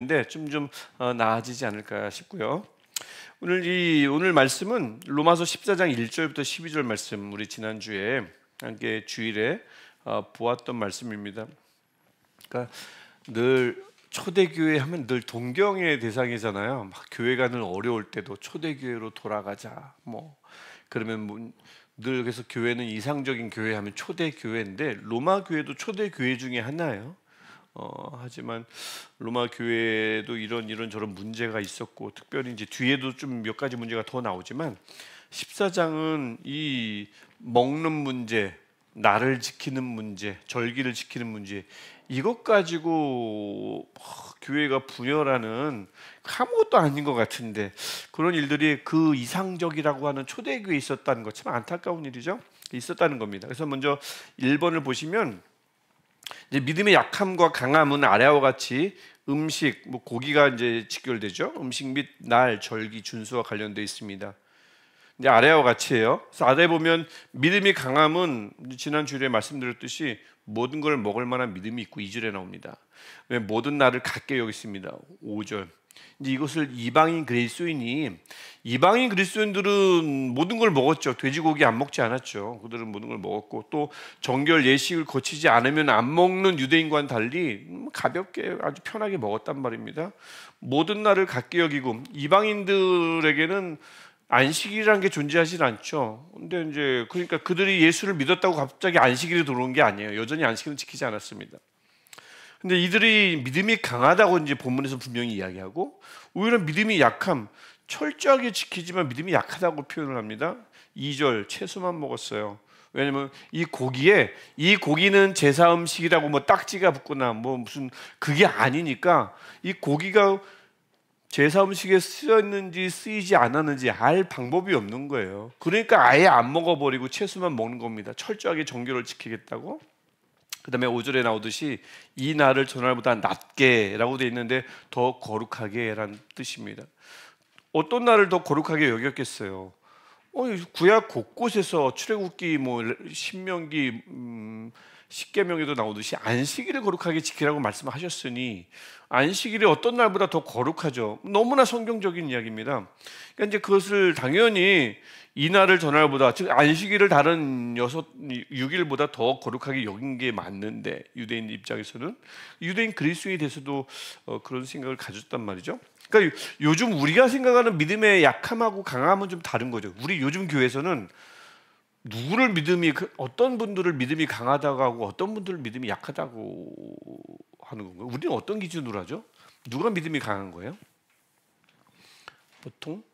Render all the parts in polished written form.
인데 좀 나아지지 않을까 싶고요. 오늘 말씀은 로마서 14장 1절부터 12절 말씀, 우리 지난주에 함께 주일에 보았던 말씀입니다. 그러니까 늘 초대교회 하면 늘 동경의 대상이잖아요. 막 교회가 늘 어려울 때도 초대교회로 돌아가자. 그러면 늘 그래서 교회는 이상적인 교회 하면 초대교회인데 로마 교회도 초대교회 중에 하나예요. 하지만 로마 교회도 이런 저런 문제가 있었고, 특별히 이제 뒤에도 좀 몇 가지 문제가 더 나오지만 14장은 이 먹는 문제, 나를 지키는 문제, 절기를 지키는 문제, 이것 가지고 교회가 분열하는 아무것도 아닌 것 같은데 그런 일들이 그 이상적이라고 하는 초대교회에 있었다는 것, 참 안타까운 일이죠. 있었다는 겁니다. 그래서 먼저 1번을 보시면 이제 믿음의 약함과 강함은 아래와 같이 음식, 고기가 이제 직결되죠. 음식 및 날, 절기, 준수와 관련되어 있습니다. 이제 아래와 같이예요. 그래서 아래 보면 믿음이 강함은 지난 주일에 말씀드렸듯이 모든 걸 먹을 만한 믿음이 있고 2절에 나옵니다. 왜 모든 날을 같게 여겼습니다. 5절. 이제 이것을 이방인 그리스도인들은 모든 걸 먹었죠. 돼지고기 안 먹지 않았죠. 그들은 모든 걸 먹었고, 또 정결 예식을 거치지 않으면 안 먹는 유대인과는 달리 가볍게 아주 편하게 먹었단 말입니다. 모든 날을 같게 여기고, 이방인들에게는 안식일이라는 게 존재하지 않죠. 근데 이제 그러니까 그들이 예수를 믿었다고 갑자기 안식일이 들어온 게 아니에요. 여전히 안식일은 지키지 않았습니다. 근데 이들이 믿음이 강하다고 이제 본문에서 분명히 이야기하고, 오히려 믿음이 약함, 철저하게 지키지만 믿음이 약하다고 표현을 합니다. 2절, 채소만 먹었어요. 왜냐면 이 고기는 제사 음식이라고 딱지가 붙거나 무슨 그게 아니니까, 이 고기가 제사 음식에 쓰였는지 쓰이지 않았는지 알 방법이 없는 거예요. 그러니까 아예 안 먹어버리고 채소만 먹는 겁니다. 철저하게 정결을 지키겠다고. 그 다음에 5절에 나오듯이 이 날을 전날보다 낮게 라고 되어 있는데 더 거룩하게 라는 뜻입니다. 어떤 날을 더 거룩하게 여겼겠어요? 구약 곳곳에서 출애굽기, 신명기, 십계명에도 나오듯이 안식일을 거룩하게 지키라고 말씀하셨으니 안식일이 어떤 날보다 더 거룩하죠. 너무나 성경적인 이야기입니다. 그러니까 이제 그것을 당연히 이 날을 전날보다, 즉 안식일을 다른 6일보다 더 거룩하게 여긴 게 맞는데, 유대인 입장에서는, 유대인 그리스도인에 대해서도 그런 생각을 가졌단 말이죠. 그러니까 요즘 우리가 생각하는 믿음의 약함하고 강함은 좀 다른 거죠. 우리 요즘 교회에서는 어떤 분들을 믿음이 강하다고 하고 어떤 분들을 믿음이 약하다고 하는 건가요? 우리는 어떤 기준으로 하죠? 누가 믿음이 강한 거예요? 보통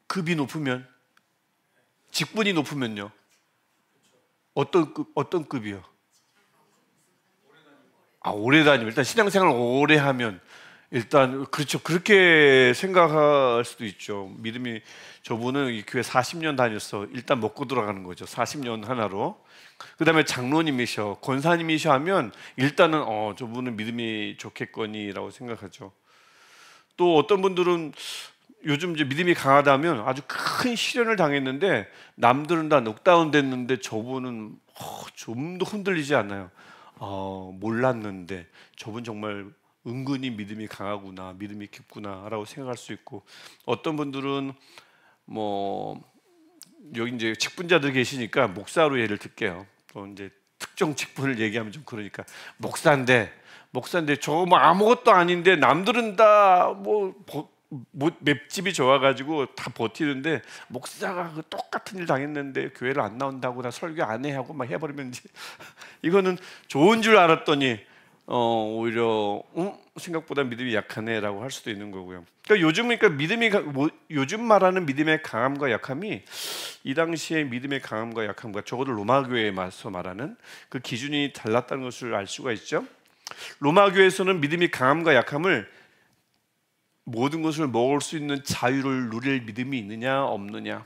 급이 높으면, 직분이 높으면요. 어떤 급이요? 오래 다니면, 일단 신앙생활 오래 하면, 일단 그렇죠. 그렇게 생각할 수도 있죠. 믿음이, 저분은 이 교회 40년 다녔어. 일단 먹고 들어가는 거죠. 40년 하나로. 그 다음에 장로님이셔, 권사님이셔 하면 일단은 저분은 믿음이 좋겠거니라고 생각하죠. 또 어떤 분들은 요즘 이제 믿음이 강하다면 아주 큰 시련을 당했는데 남들은 다 넉다운 됐는데 저분은 좀 더 흔들리지 않아요. 몰랐는데 저분 정말 은근히 믿음이 강하구나, 믿음이 깊구나라고 생각할 수 있고, 어떤 분들은 여기 이제 직분자들 계시니까 목사로 예를 들게요. 또 이제 특정 직분을 얘기하면 좀 그러니까 목사인데 저거 아무것도 아닌데 남들은 다 맵집이 좋아가지고 다 버티는데 목사가 그 똑같은 일 당했는데 교회를 안 나온다고, 나 설교 안 해 하고 막 해버리면 이거는 좋은 줄 알았더니 오히려 생각보다 믿음이 약하네라고 할 수도 있는 거고요. 그러니까 요즘 말하는 믿음의 강함과 약함이 이 당시에 믿음의 강함과 약함과, 적어도 로마 교회에 맞서 말하는 그 기준이 달랐다는 것을 알 수가 있죠. 로마 교회에서는 믿음이 강함과 약함을 모든 것을 먹을 수 있는 자유를 누릴 믿음이 있느냐 없느냐,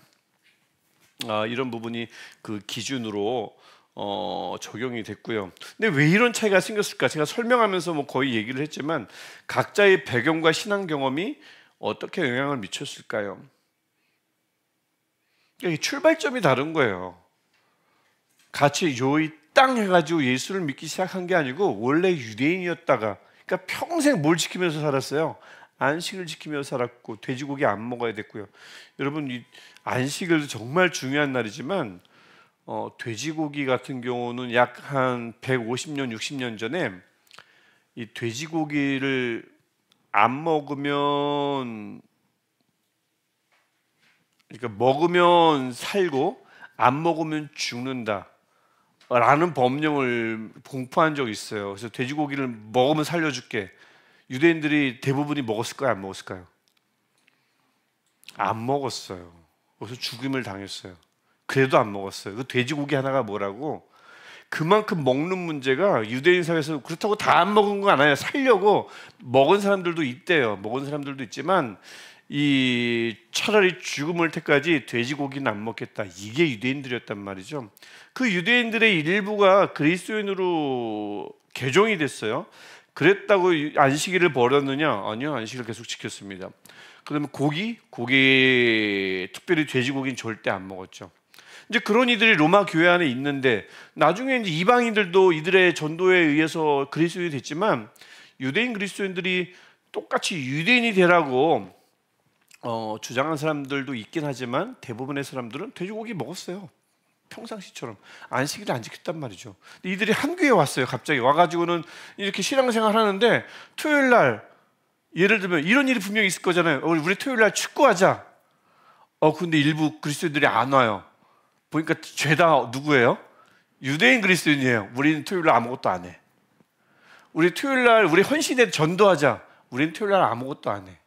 이런 부분이 그 기준으로 적용이 됐고요. 근데 왜 이런 차이가 생겼을까? 제가 설명하면서 거의 얘기를 했지만 각자의 배경과 신앙 경험이 어떻게 영향을 미쳤을까요? 출발점이 다른 거예요. 같이 요이 땅 해가지고 예수를 믿기 시작한 게 아니고 원래 유대인이었다가 그러니까 평생 뭘 지키면서 살았어요? 안식을 지키면서 살았고 돼지고기 안 먹어야 됐고요. 여러분, 이 안식일도 정말 중요한 날이지만 돼지고기 같은 경우는 약 한 150년, 60년 전에 이 돼지고기를 안 먹으면, 그러니까 먹으면 살고 안 먹으면 죽는다 라는 법령을 공포한 적이 있어요. 그래서 돼지고기를 먹으면 살려줄게. 유대인들이 대부분이 먹었을까요? 안 먹었을까요? 안 먹었어요. 그래서 죽임을 당했어요. 그래도 안 먹었어요. 그 돼지고기 하나가 뭐라고? 그만큼 먹는 문제가 유대인 사회에서, 그렇다고 다 안 먹은 건 아니에요. 살려고 먹은 사람들도 있대요. 먹은 사람들도 있지만 이 차라리 죽음을 택하지 돼지고기는 안 먹겠다. 이게 유대인들이었단 말이죠. 그 유대인들의 일부가 그리스도인으로 개종이 됐어요. 그랬다고 안식일을 버렸느냐? 아니요, 안식일을 계속 지켰습니다. 그러면 고기, 특별히 돼지고기는 절대 안 먹었죠. 이제 그런 이들이 로마 교회 안에 있는데 나중에 이제 이방인들도 이들의 전도에 의해서 그리스도인이 됐지만 유대인 그리스도인들이 똑같이 유대인이 되라고 주장한 사람들도 있긴 하지만 대부분의 사람들은 돼지고기 먹었어요. 평상시처럼 안식일을 안 지켰단 말이죠. 이들이 한 교회에 왔어요. 갑자기 와가지고는 이렇게 신앙생활 하는데 토요일 날, 예를 들면 이런 일이 분명히 있을 거잖아요. 우리 토요일 날 축구하자. 근데 일부 그리스도인들이 안 와요. 보니까 죄다 누구예요? 유대인 그리스도인이에요. 우리는 토요일 날 아무것도 안 해. 우리 토요일 날 우리 헌신에 전도하자. 우리는 토요일 날 아무것도 안 해.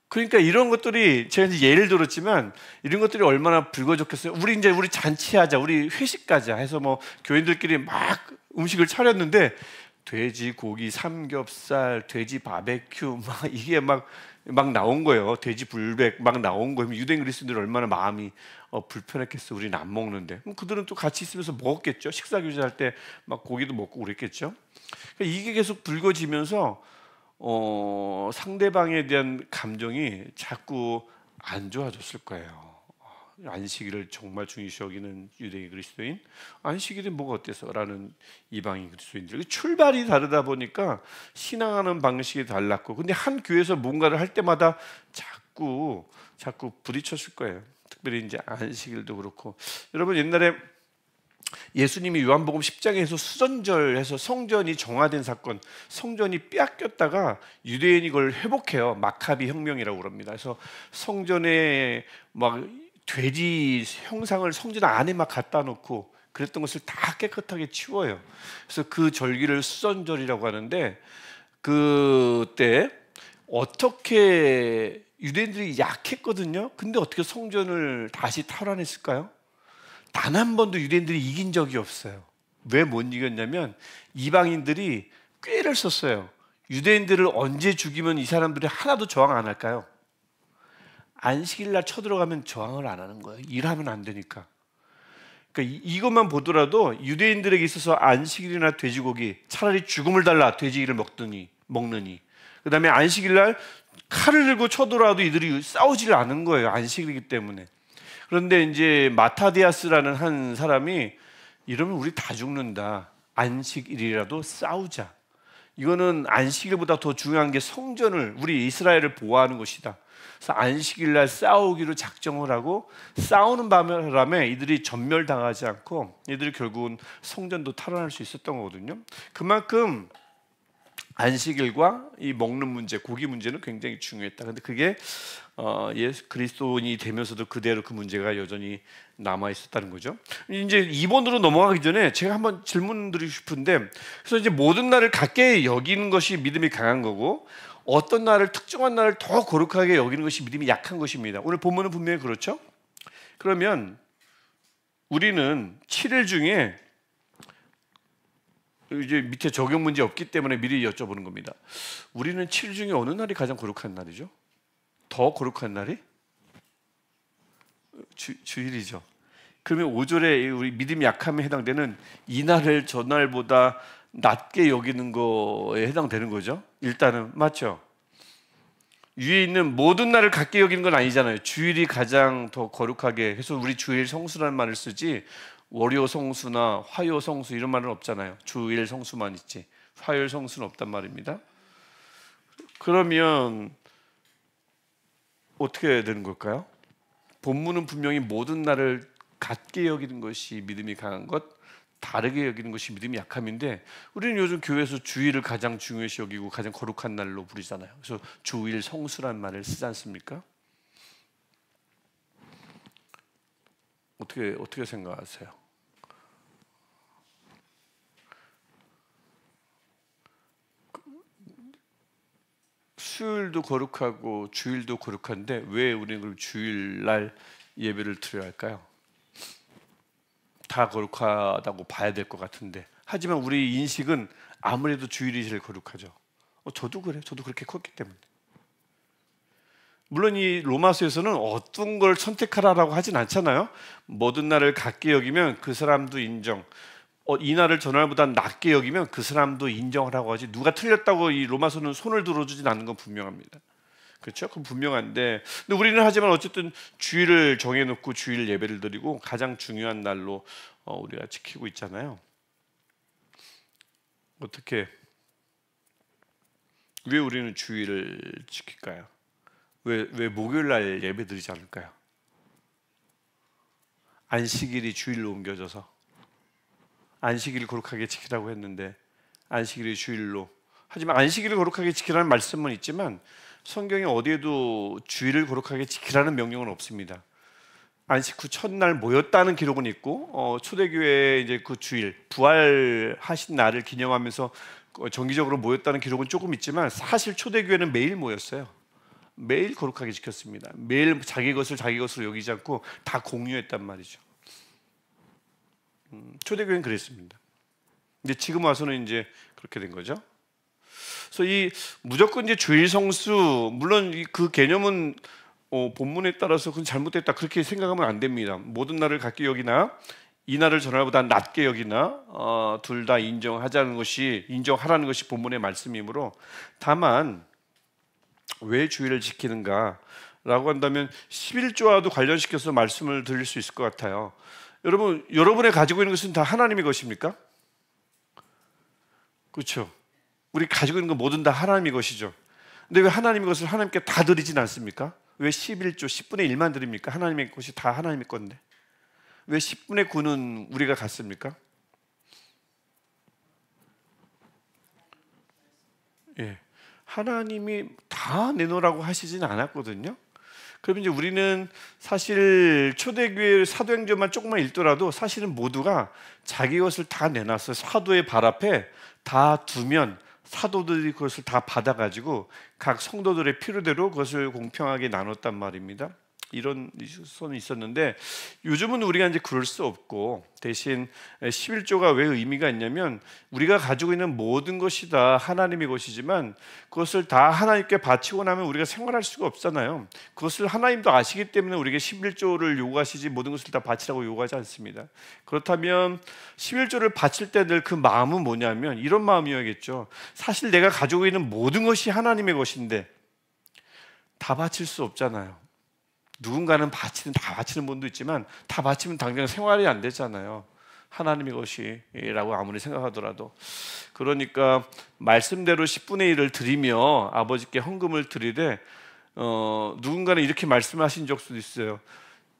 그러니까 이런 것들이, 제가 이제 예를 들었지만 이런 것들이 얼마나 불거졌겠어요. 우리 잔치하자, 우리 회식 가자 해서 뭐 교인들끼리 막 음식을 차렸는데 돼지고기, 삼겹살, 돼지 바베큐 막 이게 막 나온 거예요. 돼지 불백 막 나온 거예요. 유대인 그리스도인들 얼마나 마음이 불편했겠어. 우리는 안 먹는데. 그럼 그들은 또 같이 있으면서 먹었겠죠. 식사 교제할 때 막 고기도 먹고 그랬겠죠. 그러니까 이게 계속 불거지면서 상대방에 대한 감정이 자꾸 안 좋아졌을 거예요. 안식일을 정말 중요시 여기는 유대인 그리스도인, 안식일이 뭐가 어때서? 라는 이방인 그리스도인들. 출발이 다르다 보니까 신앙하는 방식이 달랐고, 근데 한 교회에서 뭔가를 할 때마다 자꾸 부딪혔을 거예요. 특별히 이제 안식일도 그렇고. 여러분, 옛날에 예수님이 요한복음 10장에서 수전절해서 성전이 정화된 사건, 성전이 빼앗겼다가 유대인이 그걸 회복해요. 마카비 혁명이라고 그럽니다. 그래서 성전에 막 돼지 형상을 성전 안에 막 갖다 놓고 그랬던 것을 다 깨끗하게 치워요. 그래서 그 절기를 수전절이라고 하는데, 그때 어떻게 유대인들이 약했거든요. 근데 어떻게 성전을 다시 탈환했을까요? 단 한 번도 유대인들이 이긴 적이 없어요. 왜 못 이겼냐면 이방인들이 꾀를 썼어요. 유대인들을 언제 죽이면 이 사람들이 하나도 저항 안 할까요? 안식일날 쳐들어가면 저항을 안 하는 거예요. 일하면 안 되니까. 그러니까 이것만 보더라도 유대인들에게 있어서 안식일이나 돼지고기, 차라리 죽음을 달라 돼지고기를 먹느니. 그 다음에 안식일날 칼을 들고 쳐들어와도 이들이 싸우지를 않은 거예요. 안식일이기 때문에. 그런데 이제 마타디아스라는 한 사람이 이러면 우리 다 죽는다. 안식일이라도 싸우자. 이거는 안식일보다 더 중요한 게 성전을, 우리 이스라엘을 보호하는 것이다. 그래서 안식일날 싸우기로 작정을 하고 싸우는 바람에 이들이 전멸당하지 않고 이들이 결국은 성전도 탈환할 수 있었던 거거든요. 그만큼 안식일과 이 먹는 문제, 고기 문제는 굉장히 중요했다. 근데 그게 예수 그리스도인이 되면서도 그대로 그 문제가 여전히 남아 있었다는 거죠. 이제 2번으로 넘어가기 전에 제가 한번 질문 드리고 싶은데, 그래서 이제 모든 날을 같게 여기는 것이 믿음이 강한 거고, 어떤 날을, 특정한 날을 더 거룩하게 여기는 것이 믿음이 약한 것입니다. 오늘 본문은 분명히 그렇죠. 그러면 우리는 7일 중에, 이제 밑에 적용 문제 없기 때문에 미리 여쭤보는 겁니다. 우리는 7일 중에 어느 날이 가장 거룩한 날이죠? 더 거룩한 날이? 주일이죠. 그러면 5절에 우리 믿음이 약함에 해당되는 이 날을 저 날보다 낮게 여기는 거에 해당되는 거죠. 일단은 맞죠? 위에 있는 모든 날을 같게 여기는 건 아니잖아요. 주일이 가장 더 거룩하게 해서 우리 주일 성수라는 말을 쓰지 월요 성수나 화요 성수 이런 말은 없잖아요. 주일 성수만 있지. 화요일 성수는 없단 말입니다. 그러면 어떻게 되는 걸까요? 본문은 분명히 모든 날을 같게 여기는 것이 믿음이 강한 것, 다르게 여기는 것이 믿음이 약함인데, 우리는 요즘 교회에서 주일을 가장 중요시 여기고 가장 거룩한 날로 부르잖아요. 그래서 주일 성수란 말을 쓰지 않습니까? 어떻게 생각하세요? 수요일도 거룩하고 주일도 거룩한데 왜 우리는 그럼 주일날 예배를 드려야 할까요? 다 거룩하다고 봐야 될 것 같은데, 하지만 우리 인식은 아무래도 주일이 제일 거룩하죠. 저도 그래. 저도 그렇게 컸기 때문에. 물론 이 로마서에서는 어떤 걸 선택하라라고 하진 않잖아요. 모든 날을 같게 여기면 그 사람도 인정, 이 날을 저 날보다 낮게 여기면 그 사람도 인정하라고 하지, 누가 틀렸다고 이 로마서는 손을 들어주진 않는 건 분명합니다. 그렇죠? 그건 분명한데, 근데 우리는 하지만 어쨌든 주일을 정해놓고 주일 예배를 드리고 가장 중요한 날로 우리가 지키고 있잖아요. 왜 우리는 주일을 지킬까요? 왜 목요일 날 예배 드리지 않을까요? 안식일이 주일로 옮겨져서, 안식일을 거룩하게 지키라고 했는데 안식일이 주일로. 하지만 안식일을 거룩하게 지키라는 말씀은 있지만 성경에 어디에도 주일을 거룩하게 지키라는 명령은 없습니다. 안식 후 첫날 모였다는 기록은 있고, 초대교회 이제 그 주일 부활하신 날을 기념하면서 정기적으로 모였다는 기록은 조금 있지만, 사실 초대교회는 매일 모였어요. 매일 거룩하게 지켰습니다. 매일 자기 것으로 여기지 않고 다 공유했단 말이죠. 초대교회는 그랬습니다. 근데 지금 와서는 이제 그렇게 된 거죠. 그래서 이 무조건 이제 주일 성수, 물론 그 개념은 본문에 따라서 그건 잘못됐다 그렇게 생각하면 안 됩니다. 모든 날을 같게 여기나 이 날을 저 날보다 낮게 여기나 둘 다 인정하라는 것이 본문의 말씀이므로, 다만 왜 주일을 지키는가 라고 한다면 11조와도 관련시켜서 말씀을 드릴 수 있을 것 같아요. 여러분의 가지고 있는 것은 다 하나님의 것입니까? 그렇죠. 우리 가지고 있는 건 뭐든 다 하나님의 것이죠. 근데 왜 하나님의 것을 하나님께 다 드리진 않습니까? 왜 11조 10분의 1만 드립니까? 하나님의 것이 다 하나님의 건데 왜 10분의 9는 우리가 갖습니까? 예, 하나님이 다 내놓으라고 하시진 않았거든요. 그럼 이제 우리는 사실 초대교회 사도행전만 조금만 읽더라도 사실은 모두가 자기 것을 다 내놨어요. 사도의 발 앞에 다 두면 사도들이 그것을 다 받아가지고 각 성도들의 필요대로 그것을 공평하게 나눴단 말입니다. 이런 선이 있었는데, 요즘은 우리가 이제 그럴 수 없고, 대신 11조가 왜 의미가 있냐면, 우리가 가지고 있는 모든 것이 다 하나님의 것이지만 그것을 다 하나님께 바치고 나면 우리가 생활할 수가 없잖아요. 그것을 하나님도 아시기 때문에 우리에게 11조를 요구하시지 모든 것을 다 바치라고 요구하지 않습니다. 그렇다면 11조를 바칠 때 늘 그 마음은 뭐냐면 이런 마음이어야겠죠. 사실 내가 가지고 있는 모든 것이 하나님의 것인데 다 바칠 수 없잖아요. 누군가는 다 바치는 분도 있지만 다 바치면 당장 생활이 안 되잖아요. 하나님의 것이라고 아무리 생각하더라도. 그러니까 말씀대로 10분의 1을 드리며 아버지께 헌금을 드리되, 누군가는 이렇게 말씀하신 적도 있어요.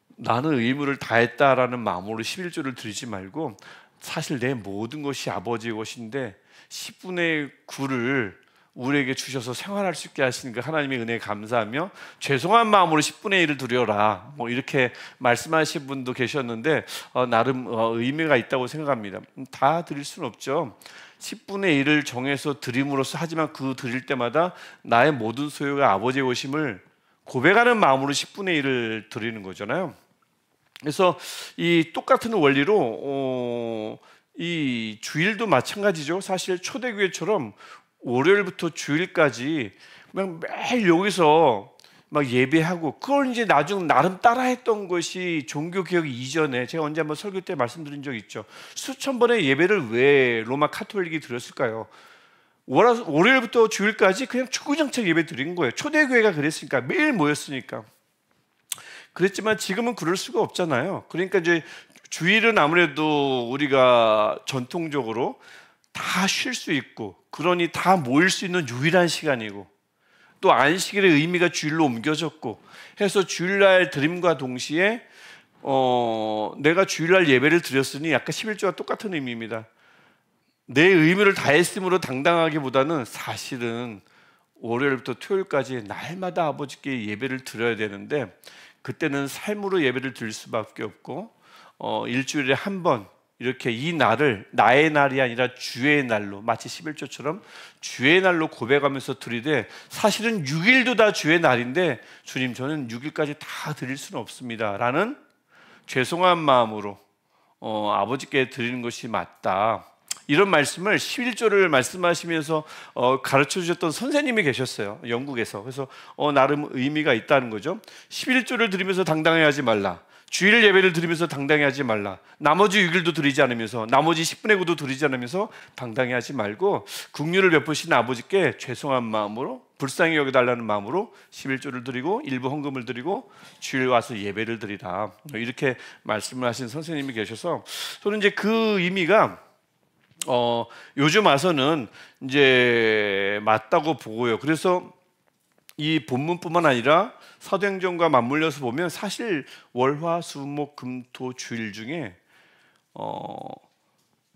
나는 의무를 다했다라는 마음으로 11조를 드리지 말고 사실 내 모든 것이 아버지의 것인데 10분의 9를 우리에게 주셔서 생활할 수 있게 하시는 그 하나님의 은혜에 감사하며 죄송한 마음으로 10분의 1을 드려라, 이렇게 말씀하신 분도 계셨는데 나름 의미가 있다고 생각합니다. 다 드릴 수는 없죠. 10분의 1을 정해서 드림으로써, 하지만 그 드릴 때마다 나의 모든 소유가 아버지의 것임을 고백하는 마음으로 10분의 1을 드리는 거잖아요. 그래서 이 똑같은 원리로 이 주일도 마찬가지죠. 사실 초대교회처럼 월요일부터 주일까지 막 매일 여기서 막 예배하고, 그걸 이제 나중 나름 따라했던 것이 종교개혁 이전에, 제가 언제 한번 설교 때 말씀드린 적 있죠. 수천 번의 예배를 왜 로마 카톨릭이 드렸을까요? 월요일부터 주일까지 그냥 주구장창 예배 드린 거예요. 초대교회가 그랬으니까, 매일 모였으니까. 그랬지만 지금은 그럴 수가 없잖아요. 그러니까 이제 주일은 아무래도 우리가 전통적으로 다 쉴 수 있고, 그러니 다 모일 수 있는 유일한 시간이고, 또 안식일의 의미가 주일로 옮겨졌고 해서 주일날 드림과 동시에 내가 주일날 예배를 드렸으니 약간 11조와 똑같은 의미입니다. 내 의무를 다했으므로 당당하기보다는 사실은 월요일부터 토요일까지 날마다 아버지께 예배를 드려야 되는데, 그때는 삶으로 예배를 드릴 수밖에 없고, 일주일에 한 번 이렇게 이 날을 나의 날이 아니라 주의 날로, 마치 11조처럼 주의 날로 고백하면서 드리되, 사실은 6일도 다 주의 날인데 주님, 저는 6일까지 다 드릴 수는 없습니다 라는 죄송한 마음으로 아버지께 드리는 것이 맞다, 이런 말씀을 11조를 말씀하시면서 가르쳐 주셨던 선생님이 계셨어요, 영국에서. 그래서 나름 의미가 있다는 거죠. 11조를 드리면서 당당해하지 말라, 주일 예배를 드리면서 당당해하지 말라, 나머지 6일도 드리지 않으면서, 나머지 10분의 9도 드리지 않으면서 당당해하지 말고, 긍휼을 베푸신 아버지께 죄송한 마음으로, 불쌍히 여겨달라는 마음으로 11조를 드리고 일부 헌금을 드리고 주일 와서 예배를 드리라, 이렇게 말씀을 하신 선생님이 계셔서, 저는 이제 그 의미가 요즘 와서는 이제 맞다고 보고요. 그래서 이 본문뿐만 아니라 사도행전과 맞물려서 보면 사실 월화수목금토 주일 중에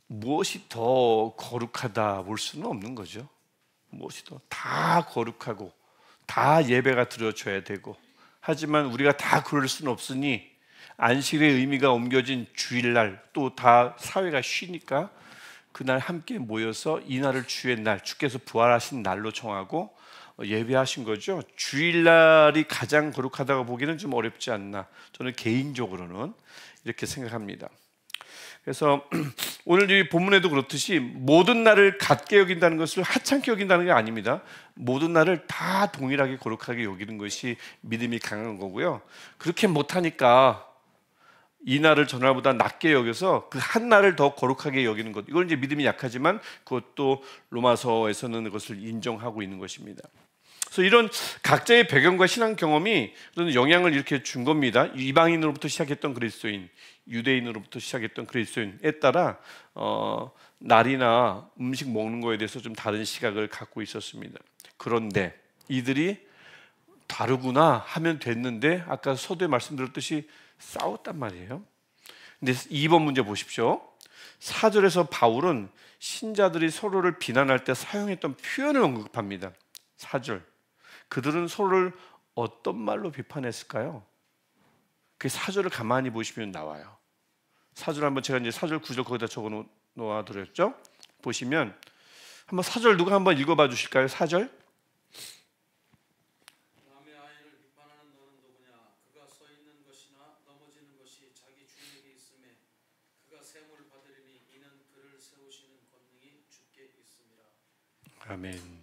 무엇이 더 거룩하다 볼 수는 없는 거죠. 무엇이 다 거룩하고 다 예배가 드려져야 되고, 하지만 우리가 다 그럴 수는 없으니 안식일의 의미가 옮겨진 주일날, 또 다 사회가 쉬니까 그날 함께 모여서 이 날을 주의 날, 주께서 부활하신 날로 정하고 예배하신 거죠. 주일날이 가장 거룩하다고 보기는 좀 어렵지 않나, 저는 개인적으로는 이렇게 생각합니다. 그래서 오늘 이 본문에도 그렇듯이 모든 날을 같게 여긴다는 것을 하찮게 여긴다는 게 아닙니다. 모든 날을 다 동일하게 거룩하게 여기는 것이 믿음이 강한 거고요. 그렇게 못하니까 이 날을 전날보다 낮게 여겨서 그 한 날을 더 거룩하게 여기는 것, 이건 이제 믿음이 약하지만 그것도 로마서에서는 그것을 인정하고 있는 것입니다. 그래서 이런 각자의 배경과 신앙 경험이 그런 영향을 이렇게 준 겁니다. 이방인으로부터 시작했던 그리스도인, 유대인으로부터 시작했던 그리스도인에 따라 날이나 음식 먹는 거에 대해서 좀 다른 시각을 갖고 있었습니다. 그런데 이들이 다르구나 하면 됐는데, 아까 서두에 말씀드렸듯이 싸웠단 말이에요. 근데 2번 문제 보십시오. 4절에서 바울은 신자들이 서로를 비난할 때 사용했던 표현을 언급합니다. 4절, 그들은 서로를 어떤 말로 비판했을까요? 그 4절을 가만히 보시면 나와요. 4절 한번, 제가 이제 4절 9절 거기다 적어 놓아 드렸죠. 보시면 한번 4절 누가 한번 읽어봐 주실까요? 4절. 남의 아이를 비판하는 너는 누구냐? 그가 서 있는 것이나 넘어지는 것이 자기 주인에게 있음에 그가 세움을 받으리니 이는 그를 세우시는 권능이 주께 있음이라. 아멘.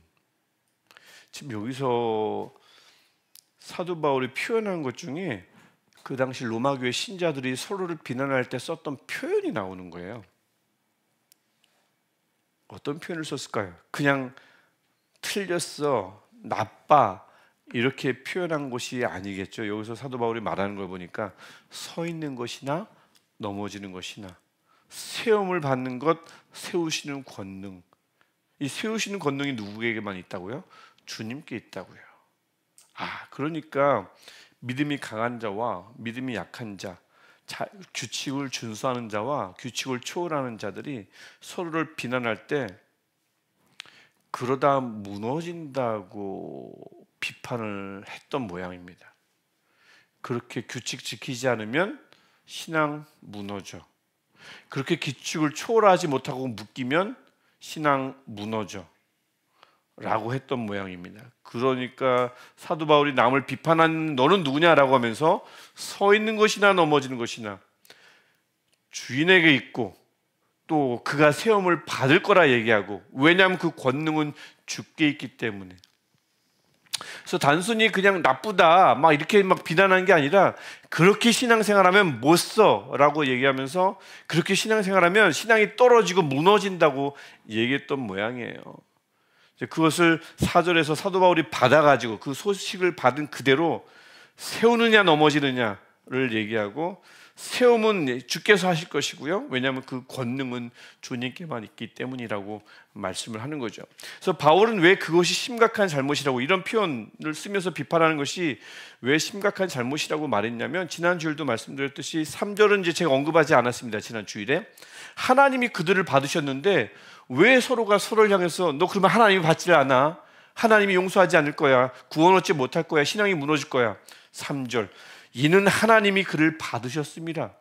지금 여기서 사도 바울이 표현한 것 중에 그 당시 로마 교회 신자들이 서로를 비난할 때 썼던 표현이 나오는 거예요. 어떤 표현을 썼을까요? 그냥 틀렸어, 나빠, 이렇게 표현한 것이 아니겠죠. 여기서 사도 바울이 말하는 걸 보니까 서 있는 것이나 넘어지는 것이나, 세움을 받는 것, 세우시는 권능, 이 세우시는 권능이 누구에게만 있다고요? 주님께 있다고요. 그러니까 믿음이 강한 자와 믿음이 약한 자, 규칙을 준수하는 자와 규칙을 초월하는 자들이 서로를 비난할 때 그러다 무너진다고 비판을 했던 모양입니다. 그렇게 규칙 지키지 않으면 신앙 무너져. 그렇게 규칙을 초월하지 못하고 묶이면 신앙 무너져 라고 했던 모양입니다. 그러니까 사도 바울이 남을 비판하는 너는 누구냐라고 하면서 서 있는 것이나 넘어지는 것이나 주인에게 있고 또 그가 세움을 받을 거라 얘기하고, 왜냐하면 그 권능은 주께 있기 때문에. 그래서 단순히 그냥 나쁘다 막 이렇게 막 비난한 게 아니라, 그렇게 신앙생활하면 못 써라고 얘기하면서 그렇게 신앙생활하면 신앙이 떨어지고 무너진다고 얘기했던 모양이에요. 그것을 4절에서 사도 바울이 받아가지고 그 소식을 받은 그대로 세우느냐 넘어지느냐를 얘기하고, 세움은 주께서 하실 것이고요. 왜냐하면 그 권능은 주님께만 있기 때문이라고 말씀을 하는 거죠. 그래서 바울은 왜 그것이 심각한 잘못이라고 이런 표현을 쓰면서 비판하는 것이 왜 심각한 잘못이라고 말했냐면, 지난 주일도 말씀드렸듯이 3절은 이제 제가 언급하지 않았습니다. 지난 주일에 하나님이 그들을 받으셨는데 왜 서로가 서로를 향해서 너 그러면 하나님이 받지를 않아? 하나님이 용서하지 않을 거야. 구원 얻지 못할 거야. 신앙이 무너질 거야. 3절, 이는 하나님이 그를 받으셨습니다.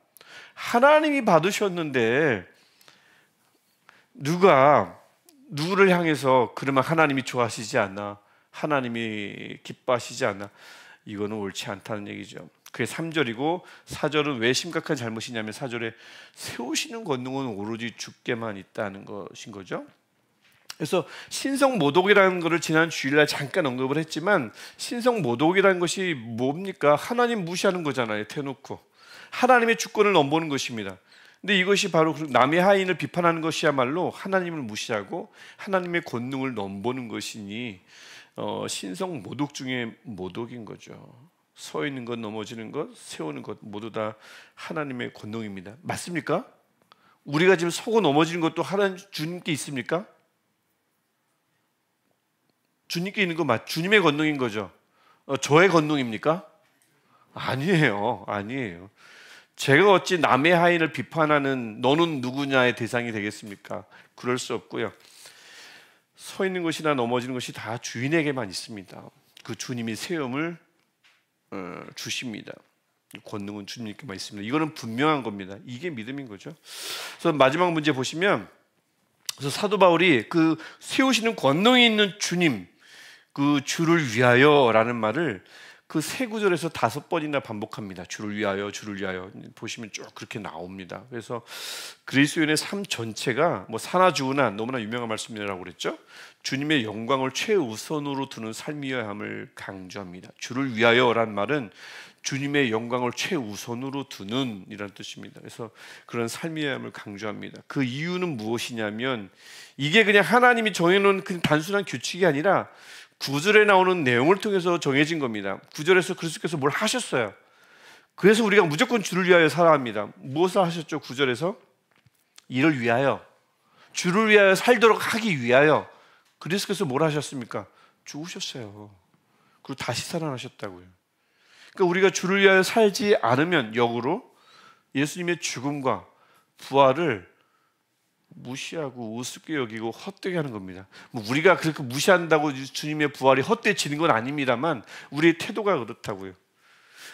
하나님이 받으셨는데 누구를 향해서 그러면 하나님이 좋아하시지 않나? 하나님이 기뻐하시지 않나? 이거는 옳지 않다는 얘기죠. 그게 3절이고 4절은 왜 심각한 잘못이냐면 4절에 세우시는 권능은 오로지 주께만 있다는 것인 거죠. 그래서 신성모독이라는 것을 지난 주일날 잠깐 언급을 했지만, 신성모독이라는 것이 뭡니까? 하나님 무시하는 거잖아요. 대놓고 하나님의 주권을 넘보는 것입니다. 근데 이것이 바로 남의 하인을 비판하는 것이야말로 하나님을 무시하고 하나님의 권능을 넘보는 것이니 신성모독 중에 모독인 거죠. 서 있는 것, 넘어지는 것, 세우는 것 모두 다 하나님의 권능입니다. 맞습니까? 우리가 지금 서고 넘어지는 것도 하나님 주님께 있습니까? 주님께 있는 거 주님의 권능인 거죠. 저의 권능입니까? 아니에요. 아니에요. 제가 어찌 남의 하인을 비판하는 너는 누구냐의 대상이 되겠습니까? 그럴 수 없고요. 서 있는 것이나 넘어지는 것이 다 주인에게만 있습니다. 그 주님이 세움을 주십니다. 권능은 주님께만 있습니다. 이거는 분명한 겁니다. 이게 믿음인 거죠. 그래서 마지막 문제 보시면, 그래서 사도 바울이 그 세우시는 권능이 있는 주님, 그 주를 위하여라는 말을 그 세 구절에서 5번이나 반복합니다. 주를 위하여, 주를 위하여. 보시면 쭉 그렇게 나옵니다. 그래서 그리스도인의 삶 전체가 뭐 사나 주나 너무나 유명한 말씀이라고 그랬죠. 주님의 영광을 최우선으로 두는 삶이어야 함을 강조합니다. 주를 위하여라는 말은 주님의 영광을 최우선으로 두는 이라는 뜻입니다. 그래서 그런 삶이어야 함을 강조합니다. 그 이유는 무엇이냐면, 이게 그냥 하나님이 정해놓은 그냥 단순한 규칙이 아니라 9절에 나오는 내용을 통해서 정해진 겁니다. 9절에서 그리스도께서 뭘 하셨어요. 그래서 우리가 무조건 주를 위하여 살아야 합니다. 무엇을 하셨죠? 9절에서 이를 위하여, 주를 위하여 살도록 하기 위하여 그리스도께서 뭘 하셨습니까? 죽으셨어요. 그리고 다시 살아나셨다고요. 그러니까 우리가 주를 위하여 살지 않으면 역으로 예수님의 죽음과 부활을 무시하고 우습게 여기고 헛되게 하는 겁니다. 뭐 우리가 그렇게 무시한다고 주님의 부활이 헛되어지는 건 아닙니다만 우리의 태도가 그렇다고요.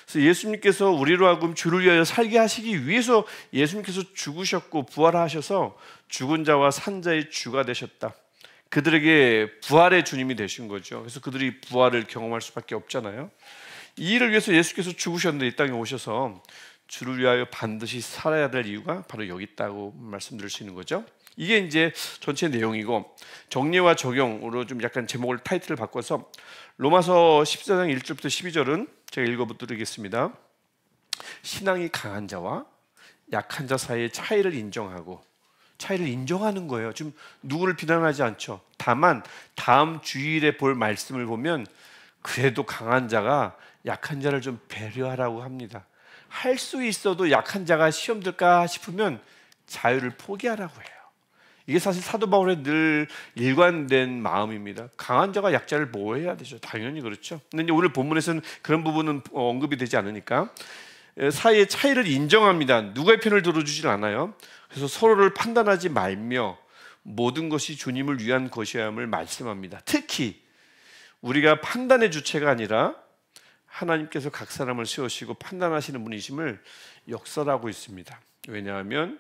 그래서 예수님께서 우리로 하여금 주를 위하여 살게 하시기 위해서 예수님께서 죽으셨고 부활하셔서 죽은 자와 산 자의 주가 되셨다. 그들에게 부활의 주님이 되신 거죠. 그래서 그들이 부활을 경험할 수밖에 없잖아요. 이 일을 위해서 예수께서 죽으셨는데 이 땅에 오셔서 주를 위하여 반드시 살아야 될 이유가 바로 여기 있다고 말씀드릴 수 있는 거죠. 이게 이제 전체 내용이고, 정리와 적용으로 좀 약간 제목을 타이틀을 바꿔서 로마서 14장 1절부터 12절은 제가 읽어드리겠습니다. 신앙이 강한 자와 약한 자 사이의 차이를 인정하는 거예요. 지금 누구를 비난하지 않죠. 다만 다음 주일에 볼 말씀을 보면 그래도 강한 자가 약한 자를 좀 배려하라고 합니다. 할 수 있어도 약한 자가 시험 들까 싶으면 자유를 포기하라고 해요. 이게 사실 사도 바울의 늘 일관된 마음입니다. 강한 자가 약자를 보호해야 되죠. 당연히 그렇죠. 근데 이제 오늘 본문에서는 그런 부분은 언급이 되지 않으니까 사이의 차이를 인정합니다. 누구의 편을 들어주질 않아요. 그래서 서로를 판단하지 말며 모든 것이 주님을 위한 것이어야 함을 말씀합니다. 특히 우리가 판단의 주체가 아니라 하나님께서 각 사람을 세우시고 판단하시는 분이심을 역설하고 있습니다. 왜냐하면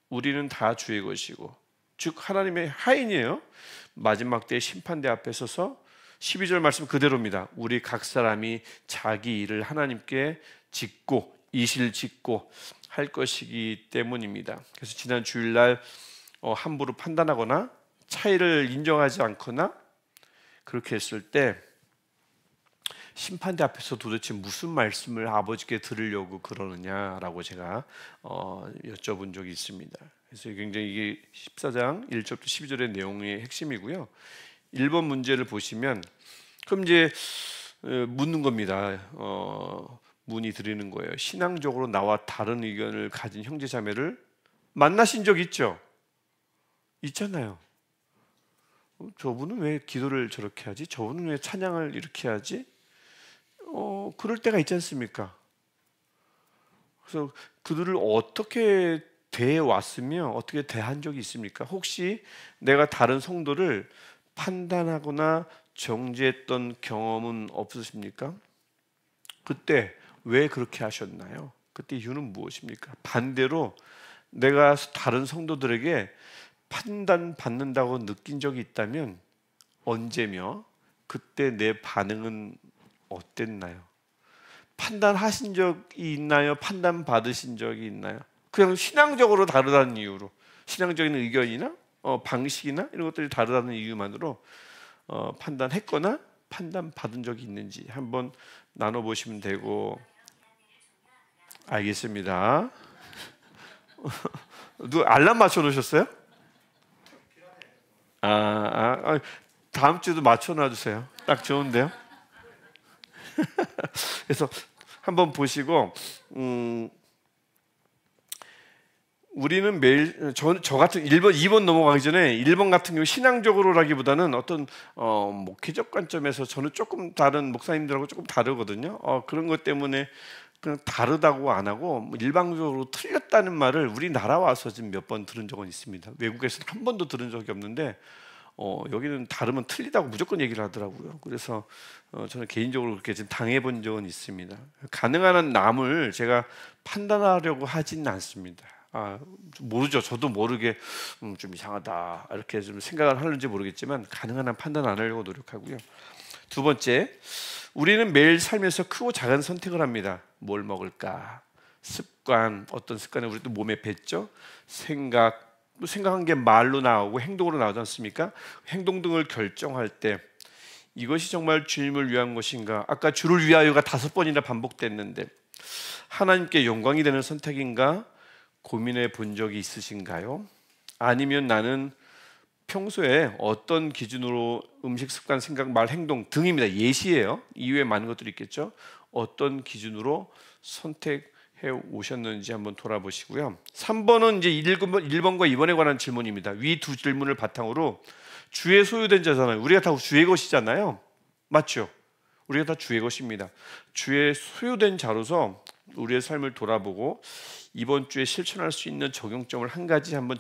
우리는 다 주의 것이고 즉 하나님의 하인이에요. 마지막 때 심판대 앞에 서서 12절 말씀 그대로입니다. 우리 각 사람이 자기 일을 하나님께 짓고 이실 짓고 할 것이기 때문입니다. 그래서 지난 주일날 함부로 판단하거나 차이를 인정하지 않거나 그렇게 했을 때 심판대 앞에서 도대체 무슨 말씀을 아버지께 들으려고 그러느냐라고 제가 여쭤본 적이 있습니다. 그래서 굉장히 이게 14장 1절부터 12절의 내용의 핵심이고요. 1번 문제를 보시면 그럼 이제 묻는 겁니다. 문의드리는 거예요. 신앙적으로 나와 다른 의견을 가진 형제자매를 만나신 적 있죠? 있잖아요. 저분은 왜 기도를 저렇게 하지? 저분은 왜 찬양을 이렇게 하지? 그럴 때가 있지 않습니까? 그래서 그들을 어떻게 대해왔으며 어떻게 대한 적이 있습니까? 혹시 내가 다른 성도를 판단하거나 정죄했던 경험은 없으십니까? 그때 왜 그렇게 하셨나요? 그때 이유는 무엇입니까? 반대로 내가 다른 성도들에게 판단받는다고 느낀 적이 있다면 언제며 그때 내 반응은 어땠나요? 판단하신 적이 있나요? 판단받으신 적이 있나요? 그냥 신앙적으로 다르다는 이유로, 신앙적인 의견이나 방식이나 이런 것들이 다르다는 이유만으로 판단했거나 판단받은 적이 있는지 한번 나눠보시면 되고. 알겠습니다. 누가 알람 맞춰놓으셨어요? 다음 주도 맞춰놔주세요. 딱 좋은데요? 그래서 한번 보시고, 우리는 매일 저 같은 1번, 2번 넘어가기 전에 1번 같은 경우 신앙적으로라기보다는 어떤 목회적 관점에서 저는 조금 다른 목사님들하고 조금 다르거든요. 그런 것 때문에 그냥 다르다고 안 하고 일방적으로 틀렸다는 말을 우리나라 와서 지금 몇 번 들은 적은 있습니다. 외국에서는 한 번도 들은 적이 없는데 여기는 다르면 틀리다고 무조건 얘기를 하더라고요. 그래서 저는 개인적으로 그렇게 지금 당해본 적은 있습니다. 가능한 한 남을 제가 판단하려고 하지는 않습니다. 모르죠. 저도 모르게 좀 이상하다 이렇게 좀 생각을 하는지 모르겠지만 가능한 한 판단 안 하려고 노력하고요. 두 번째, 우리는 매일 살면서 크고 작은 선택을 합니다. 뭘 먹을까? 습관, 어떤 습관을 우리 또 몸에 뱉죠? 생각한 게 말로 나오고 행동으로 나오지 않습니까? 행동 등을 결정할 때 이것이 정말 주님을 위한 것인가? 아까 주를 위하여가 5번이나 반복됐는데 하나님께 영광이 되는 선택인가? 고민해 본 적이 있으신가요? 아니면 나는 평소에 어떤 기준으로 음식, 습관, 생각, 말, 행동 등입니다. 예시예요. 이외에 많은 것들이 있겠죠. 어떤 기준으로 선택해 오셨는지 한번 돌아보시고요. 3번은 이제 1번과 2번에 관한 질문입니다. 위 두 질문을 바탕으로 주의 소유된 자잖아요. 우리가 다 주의 것이잖아요. 맞죠? 우리가 다 주의 것입니다. 주의 소유된 자로서 우리의 삶을 돌아보고 이번 주에 실천할 수 있는 적용점을 한 가지 한번